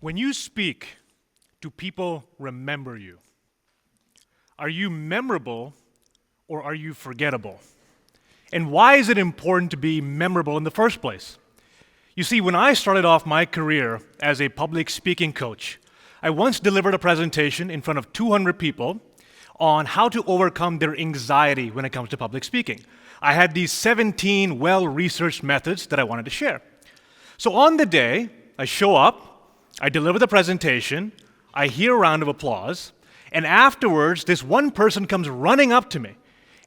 When you speak, do people remember you? Are you memorable or are you forgettable? And why is it important to be memorable in the first place? You see, when I started off my career as a public speaking coach, I once delivered a presentation in front of 200 people on how to overcome their anxiety when it comes to public speaking. I had these 17 well-researched methods that I wanted to share. So on the day, I show up, I deliver the presentation, I hear a round of applause, and afterwards, this one person comes running up to me,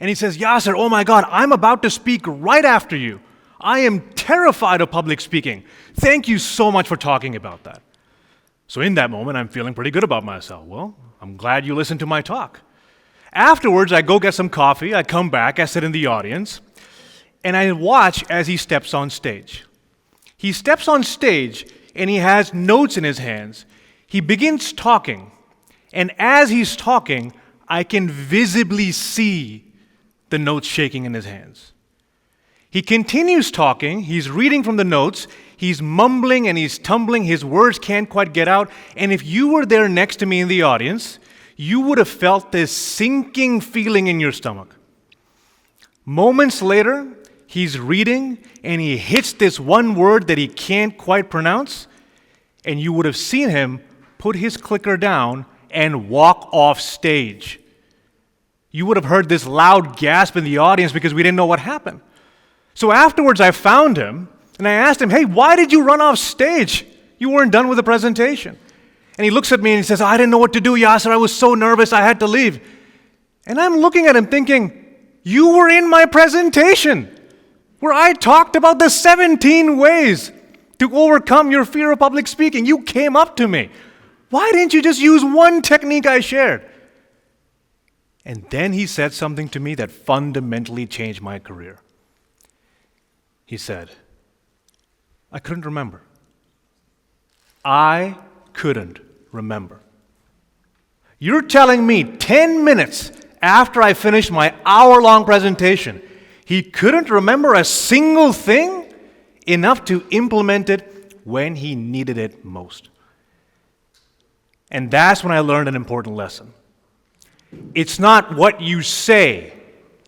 and he says, Yasser, oh my God, I'm about to speak right after you. I am terrified of public speaking. Thank you so much for talking about that. So in that moment, I'm feeling pretty good about myself. Well, I'm glad you listened to my talk. Afterwards, I go get some coffee, I come back, I sit in the audience, and I watch as he steps on stage. He steps on stage, and he has notes in his hands. He begins talking, and as he's talking, I can visibly see the notes shaking in his hands. He continues talking, he's reading from the notes, he's mumbling and he's tumbling, his words can't quite get out, and if you were there next to me in the audience, you would have felt this sinking feeling in your stomach. Moments later, he's reading and he hits this one word that he can't quite pronounce, and you would have seen him put his clicker down and walk off stage. You would have heard this loud gasp in the audience because we didn't know what happened. So afterwards, I found him and I asked him, hey, why did you run off stage? You weren't done with the presentation. And he looks at me and he says, I didn't know what to do, Yasser. I was so nervous, I had to leave. And I'm looking at him thinking, you were in my presentation where I talked about the 17 ways to overcome your fear of public speaking. You came up to me. Why didn't you just use one technique I shared? And then he said something to me that fundamentally changed my career. He said, I couldn't remember. I couldn't remember. You're telling me 10 minutes after I finished my hour-long presentation, he couldn't remember a single thing enough to implement it when he needed it most. And that's when I learned an important lesson. It's not what you say,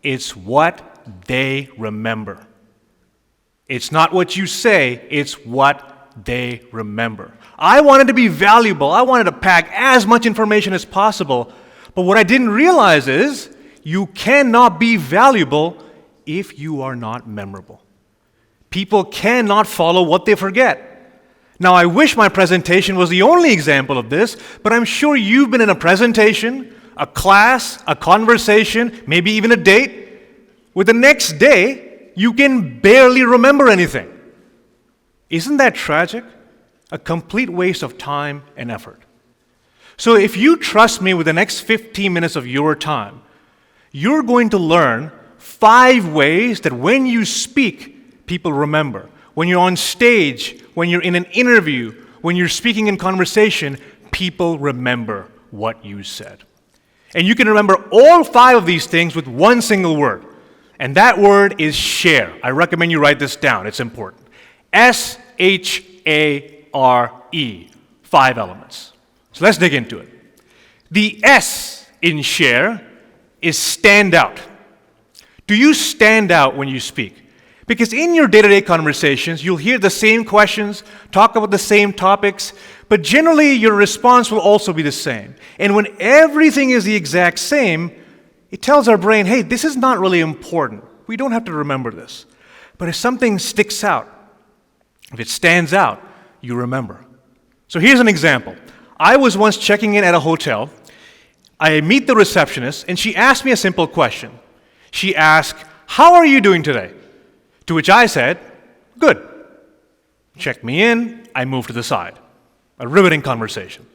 it's what they remember. It's not what you say, it's what they remember. I wanted to be valuable. I wanted to pack as much information as possible. But what I didn't realize is you cannot be valuable if you are not memorable. People cannot follow what they forget. Now, I wish my presentation was the only example of this, but I'm sure you've been in a presentation, a class, a conversation, maybe even a date, where the next day you can barely remember anything. Isn't that tragic? A complete waste of time and effort. So if you trust me with the next 15 minutes of your time, you're going to learn 5 ways that when you speak, people remember. When you're on stage, when you're in an interview, when you're speaking in conversation, people remember what you said. And you can remember all 5 of these things with one single word. And that word is share. I recommend you write this down. It's important. S-H-A-R-E. 5 elements. So let's dig into it. The S in share is stand out. Do you stand out when you speak? Because in your day-to-day conversations, you'll hear the same questions, talk about the same topics, but generally your response will also be the same. And when everything is the exact same, it tells our brain, hey, this is not really important. We don't have to remember this. But if something sticks out, if it stands out, you remember. So here's an example. I was once checking in at a hotel. I meet the receptionist, and she asked me a simple question. She asked, how are you doing today? To which I said, good. Check me in, I moved to the side. A riveting conversation.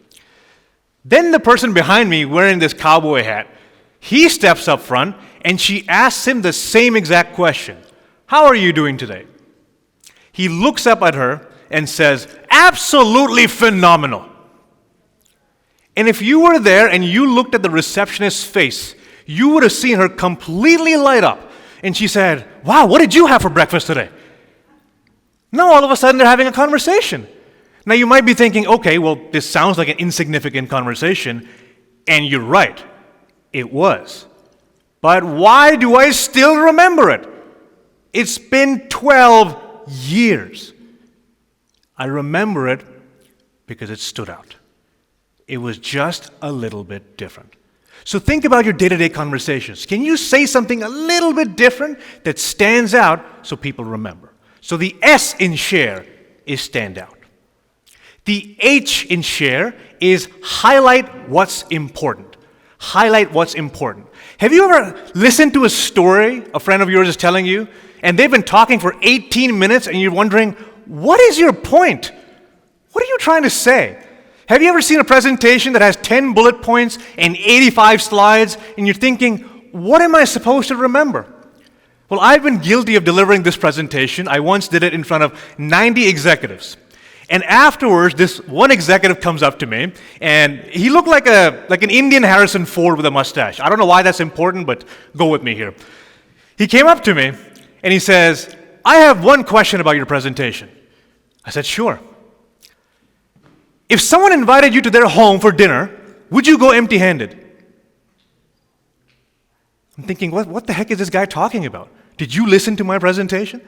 Then the person behind me wearing this cowboy hat, he steps up front and she asks him the same exact question. How are you doing today? He looks up at her and says, absolutely phenomenal. And if you were there and you looked at the receptionist's face, you would have seen her completely light up. And she said, "Wow, what did you have for breakfast today?" Now all of a sudden they're having a conversation. Now you might be thinking, okay, well, this sounds like an insignificant conversation. And you're right, it was. But why do I still remember it? It's been 12 years. I remember it because it stood out. It was just a little bit different. So think about your day-to-day conversations. Can you say something a little bit different that stands out so people remember? So the S in share is stand out. The H in share is highlight what's important. Highlight what's important. Have you ever listened to a story a friend of yours is telling you, and they've been talking for 18 minutes, and you're wondering, what is your point? What are you trying to say? Have you ever seen a presentation that has 10 bullet points and 85 slides, and you're thinking, what am I supposed to remember? Well, I've been guilty of delivering this presentation. I once did it in front of 90 executives. And afterwards, this one executive comes up to me, and he looked like an Indian Harrison Ford with a mustache. I don't know why that's important, but go with me here. He came up to me, and he says, "I have one question about your presentation." I said, "Sure. If someone invited you to their home for dinner, would you go empty-handed?" I'm thinking, what the heck is this guy talking about? Did you listen to my presentation?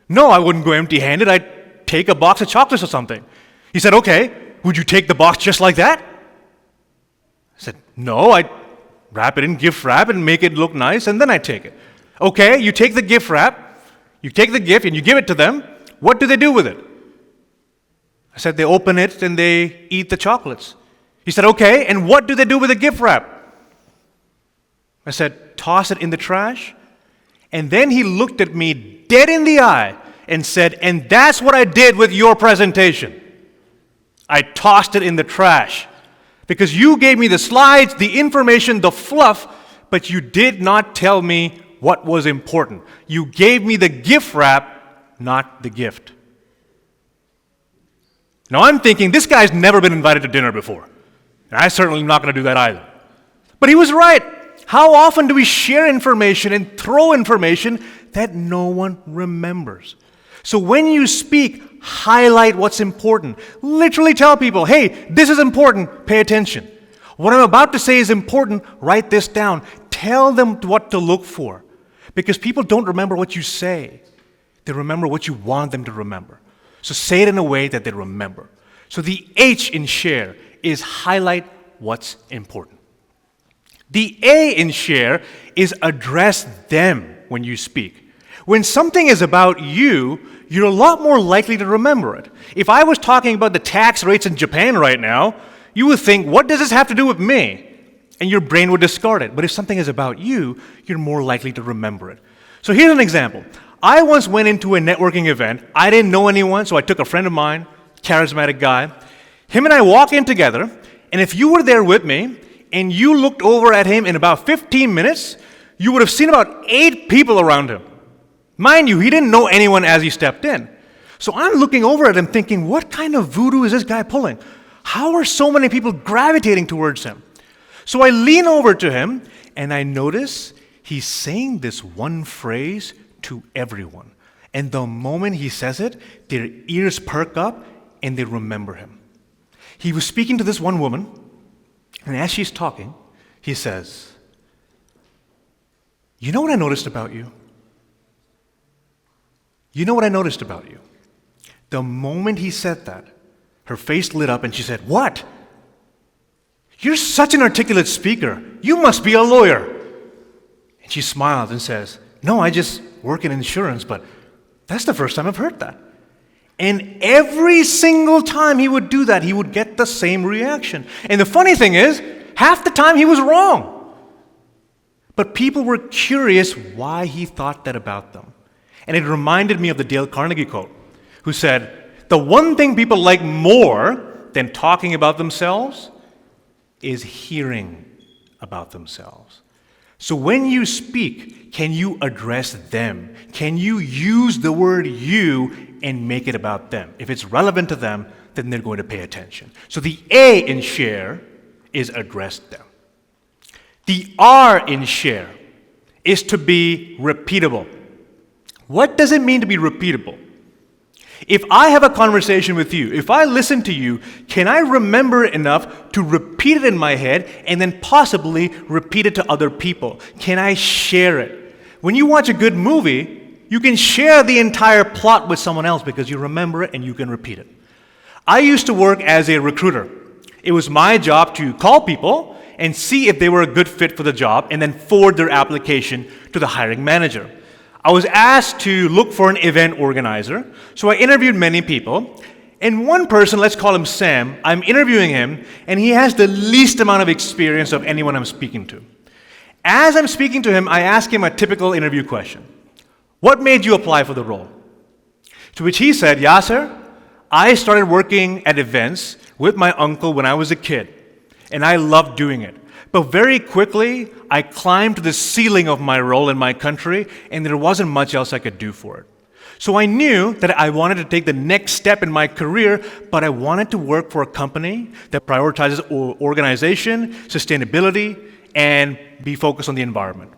No, I wouldn't go empty-handed. I'd take a box of chocolates or something. He said, "Okay, would you take the box just like that?" I said, "No, I'd wrap it in gift wrap and make it look nice, and then I'd take it." "Okay, you take the gift wrap, you take the gift and you give it to them. What do they do with it?" I said, "They open it and they eat the chocolates." He said, "Okay, and what do they do with the gift wrap?" I said, "Toss it in the trash." And then he looked at me dead in the eye and said, "And that's what I did with your presentation. I tossed it in the trash because you gave me the slides, the information, the fluff, but you did not tell me what was important. You gave me the gift wrap, not the gift." Now I'm thinking, this guy's never been invited to dinner before. And I'm certainly not going to do that either. But he was right. How often do we share information and throw information that no one remembers? So when you speak, highlight what's important. Literally tell people, "Hey, this is important, pay attention. What I'm about to say is important, write this down." Tell them what to look for. Because people don't remember what you say. They remember what you want them to remember. So say it in a way that they remember. So the H in share is highlight what's important. The A in share is address them when you speak. When something is about you, you're a lot more likely to remember it. If I was talking about the tax rates in Japan right now, you would think, what does this have to do with me? And your brain would discard it. But if something is about you, you're more likely to remember it. So here's an example. I once went into a networking event. I didn't know anyone, so I took a friend of mine, charismatic guy. Him and I walked in together, and if you were there with me, and you looked over at him in about 15 minutes, you would have seen about 8 people around him. Mind you, he didn't know anyone as he stepped in. So I'm looking over at him thinking, what kind of voodoo is this guy pulling? How are so many people gravitating towards him? So I lean over to him, and I notice he's saying this one phrase to everyone. And the moment he says it, their ears perk up, and they remember him. He was speaking to this one woman, and as she's talking, he says, "You know what I noticed about you? You know what I noticed about you?" The moment he said that, her face lit up and she said, "What? You're such an articulate speaker. You must be a lawyer." And she smiled and says, "No, I just work in insurance, but that's the first time I've heard that." And every single time he would do that, he would get the same reaction. And the funny thing is, half the time he was wrong. But people were curious why he thought that about them. And it reminded me of the Dale Carnegie quote, who said, "The one thing people like more than talking about themselves is hearing about themselves." So when you speak, can you address them? Can you use the word you and make it about them? If it's relevant to them, then they're going to pay attention. So the A in share is address them. The R in share is to be repeatable. What does it mean to be repeatable? If I have a conversation with you, if I listen to you, can I remember it enough to repeat it in my head and then possibly repeat it to other people? Can I share it? When you watch a good movie, you can share the entire plot with someone else because you remember it and you can repeat it. I used to work as a recruiter. It was my job to call people and see if they were a good fit for the job and then forward their application to the hiring manager. I was asked to look for an event organizer, so I interviewed many people. And one person, let's call him Sam, I'm interviewing him, and he has the least amount of experience of anyone I'm speaking to. As I'm speaking to him, I ask him a typical interview question. What made you apply for the role? To which he said, Yasser, I started working at events with my uncle when I was a kid, and I loved doing it. But very quickly, I climbed to the ceiling of my role in my country, and there wasn't much else I could do for it. So I knew that I wanted to take the next step in my career, but I wanted to work for a company that prioritizes organization, sustainability, and be focused on the environment.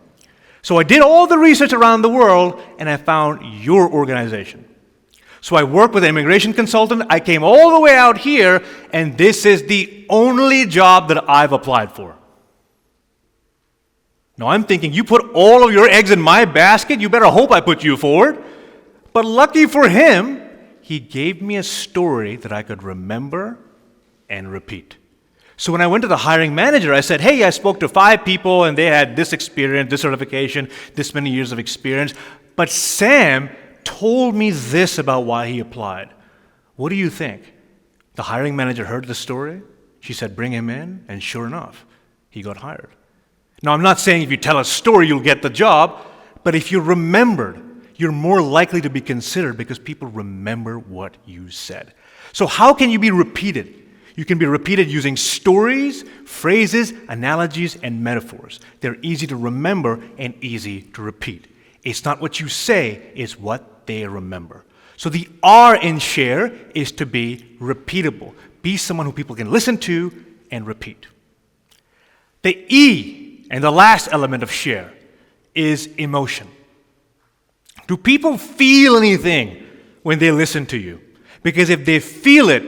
So I did all the research around the world, and I found your organization. So I worked with an immigration consultant. I came all the way out here, and this is the only job that I've applied for. Now I'm thinking, you put all of your eggs in my basket, you better hope I put you forward. But lucky for him, he gave me a story that I could remember and repeat. So when I went to the hiring manager, I said, hey, I spoke to 5 people and they had this experience, this certification, this many years of experience. But Sam told me this about why he applied. What do you think? The hiring manager heard the story. She said, bring him in. And sure enough, he got hired. Now, I'm not saying if you tell a story, you'll get the job. But if you're remembered, you're more likely to be considered because people remember what you said. So how can you be repeated? You can be repeated using stories, phrases, analogies, and metaphors. They're easy to remember and easy to repeat. It's not what you say, it's what they remember. So the R in share is to be repeatable. Be someone who people can listen to and repeat. The E, and the last element of share, is emotion. Do people feel anything when they listen to you? Because if they feel it,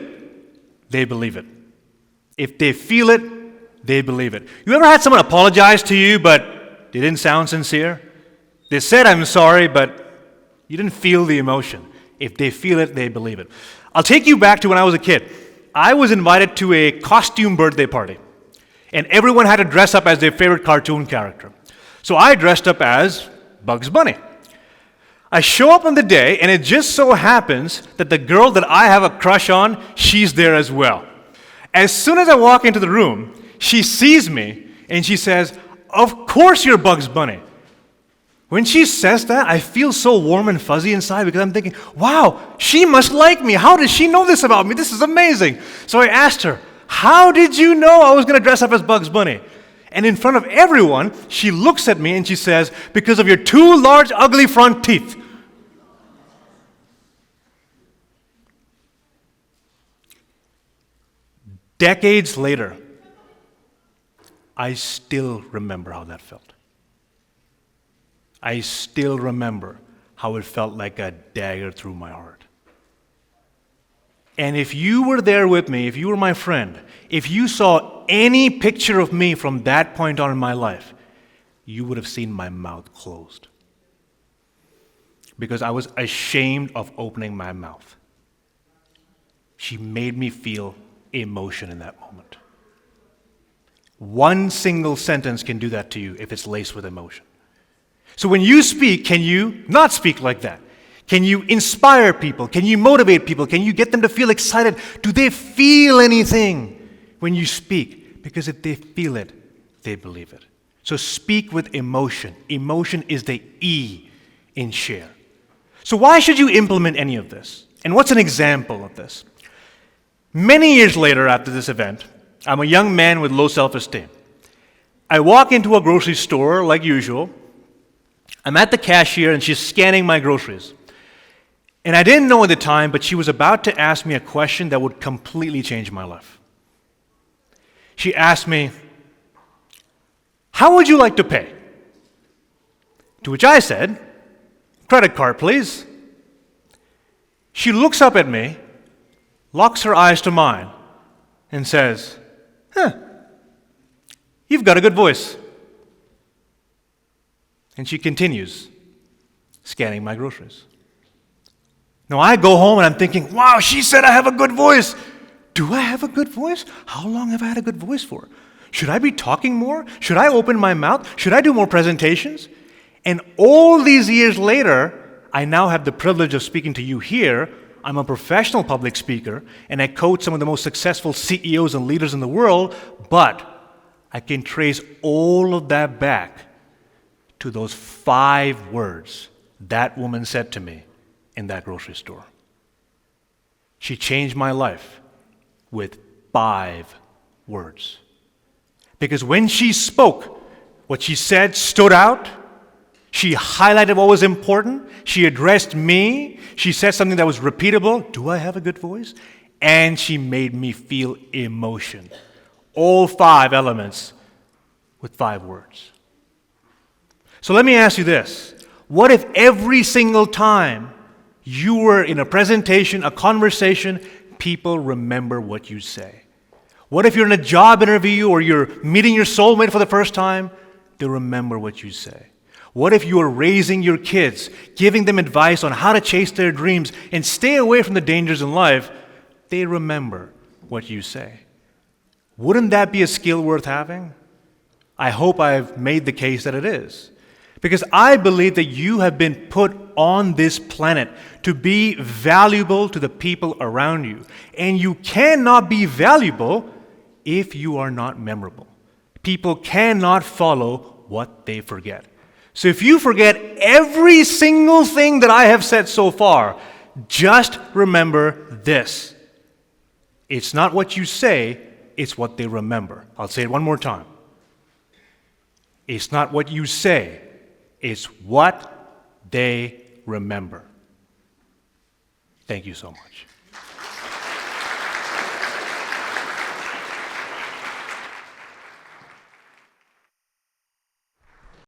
they believe it. If they feel it, they believe it. You ever had someone apologize to you, but they didn't sound sincere? They said, I'm sorry, but you didn't feel the emotion. If they feel it, they believe it. I'll take you back to when I was a kid. I was invited to a costume birthday party, and everyone had to dress up as their favorite cartoon character. So I dressed up as Bugs Bunny. I show up on the day, and it just so happens that the girl that I have a crush on, she's there as well. As soon as I walk into the room, she sees me, and she says, of course you're Bugs Bunny. When she says that, I feel so warm and fuzzy inside because I'm thinking, wow, she must like me. How does she know this about me? This is amazing. So I asked her, how did you know I was going to dress up as Bugs Bunny? And in front of everyone, she looks at me and she says, because of your 2 large, ugly front teeth. Decades later, I still remember how that felt. I still remember how it felt like a dagger through my heart. And if you were there with me, if you were my friend, if you saw any picture of me from that point on in my life, you would have seen my mouth closed. Because I was ashamed of opening my mouth. She made me feel emotion in that moment. One single sentence can do that to you if it's laced with emotion. So when you speak, can you not speak like that? Can you inspire people? Can you motivate people? Can you get them to feel excited? Do they feel anything when you speak? Because if they feel it, they believe it. So speak with emotion. Emotion is the E in share. So why should you implement any of this? And what's an example of this? Many years later after this event, I'm a young man with low self-esteem. I walk into a grocery store like usual. I'm at the cashier and she's scanning my groceries. And I didn't know at the time, but she was about to ask me a question that would completely change my life. She asked me, "How would you like to pay?" To which I said, "Credit card, please." She looks up at me, locks her eyes to mine, and says, "You've got a good voice." And she continues scanning my groceries. Now I go home and I'm thinking, wow, she said I have a good voice. Do I have a good voice? How long have I had a good voice for? Should I be talking more? Should I open my mouth? Should I do more presentations? And all these years later, I now have the privilege of speaking to you here. I'm a professional public speaker, and I coach some of the most successful CEOs and leaders in the world, but I can trace all of that back to those 5 words that woman said to me in that grocery store. She changed my life with 5 words. Because when she spoke, what she said stood out. She highlighted what was important. She addressed me. She said something that was repeatable. Do I have a good voice? And she made me feel emotion. All 5 elements with 5 words. So let me ask you this. What if every single time you were in a presentation, a conversation, people remember what you say? What if you're in a job interview or you're meeting your soulmate for the first time? They remember what you say. What if you are raising your kids, giving them advice on how to chase their dreams and stay away from the dangers in life? They remember what you say. Wouldn't that be a skill worth having? I hope I've made the case that it is. Because I believe that you have been put on this planet to be valuable to the people around you. And you cannot be valuable if you are not memorable. People cannot follow what they forget. So if you forget every single thing that I have said so far, just remember this. It's not what you say, it's what they remember. I'll say it one more time. It's not what you say, it's what they remember. Thank you so much.